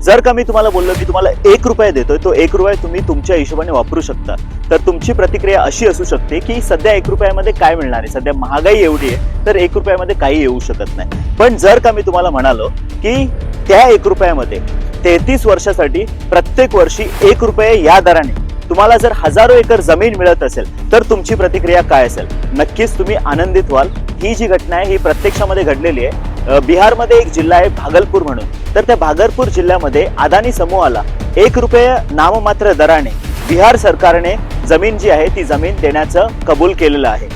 जर का मी तुम्हाला बोललो की तुम्हाला 1 रुपया देतोय, तो 1 रुपया तुम्ही तुमच्या हिशोबाने वापरू शकता, तर तुमची प्रतिक्रिया अशी असू शकते की सध्या 1 रुपयामध्ये काय मिळणार आहे, सध्या महागाई एवढी आहे तर 1 रुपयामध्ये काही येऊ शकत नाही. पण जर का मी तुम्हाला म्हणालो की त्या 1 रुपयामध्ये 33 वर्षासाठी प्रत्येक वर्षी 1 रुपये या दराने तुम्हाला जर हजारो एकर जमीन मिळत असेल तर तुमची प्रतिक्रिया काय असेल? नक्कीच तुम्ही आनंदित व्हाल. ही जी घटना आहे ही प्रत्यक्षामध्ये घडलेली आहे. बिहारमध्ये एक जिल्हा आहे भागलपूर म्हणून, तर त्या भागलपूर जिल्ह्यामध्ये अदानी समूहाला 1 रुपये नाममात्र दराने बिहार सरकारने जमीन जी आहे ती जमीन देण्याचं कबूल केलेलं आहे.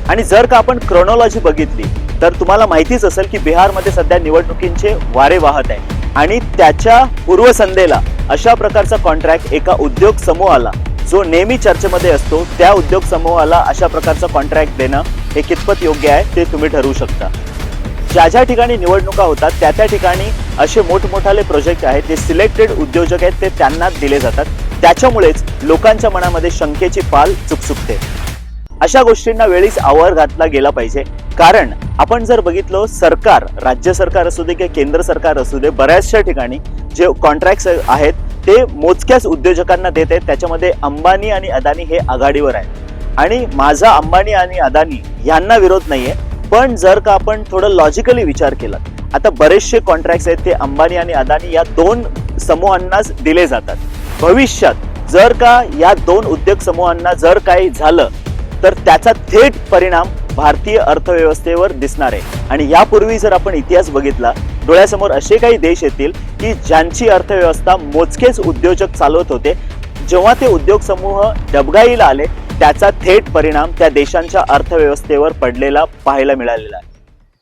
आणि जर का आपण क्रोनॉलॉजी बघितली तर तुम्हाला माहितीच असेल की बिहारमध्ये सध्या निवडणुकींचे वारे वाहत आहे आणि त्याच्या पूर्वसंध्येला अशा प्रकारचा कॉन्ट्रॅक्ट एका उद्योग समूहाला, जो नेहमी चर्चेमध्ये असतो, त्या उद्योग समूहाला अशा प्रकारचा कॉन्ट्रॅक्ट देणं हे कितपत योग्य आहे ते तुम्ही ठरवू शकता. ज्या ज्या ठिकाणी निवडणुका होतात त्या त्या ठिकाणी असे मोठमोठाले प्रोजेक्ट आहेत जे सिलेक्टेड उद्योजक आहेत ते त्यांना दिले जातात. त्याच्यामुळेच लोकांच्या मनामध्ये शंकेची पाल चुकचुकते. अशा गोष्टींना वेळीच आवर घातला गेला पाहिजे. कारण आपण जर बघितलं, सरकार, राज्य सरकार असू दे किंवा केंद्र सरकार असू दे, बऱ्याचशा ठिकाणी जे कॉन्ट्रॅक्ट्स आहेत ते मोजक्याच उद्योजकांना देत आहेत. त्याच्यामध्ये अंबानी आणि अदानी हे आघाडीवर आहेत. आणि माझा अंबानी आणि अदानी यांना विरोध नाहीये, पण जर का आपण थोडं लॉजिकली विचार केला, आता बरेचसे कॉन्ट्रॅक्ट्स आहेत ते अंबानी आणि अदानी या 2 समूहांनाच दिले जातात. भविष्यात जर का या 2 उद्योग समूहांना जर काही झालं तर त्याचा थेट परिणाम भारतीय अर्थव्यवस्थेवर दिसणार आहे. आणि यापूर्वी जर आपण इतिहास बघितला, डोळ्यासमोर असे काही देश येतील की ज्यांची अर्थव्यवस्था मोजकेच उद्योजक चालवत होते. जेव्हा ते उद्योग समूह डबघाईला आले त्याचा थेट परिणाम त्या देशांच्या अर्थव्यवस्थेवर पडलेला पाहायला मिळालेला आहे.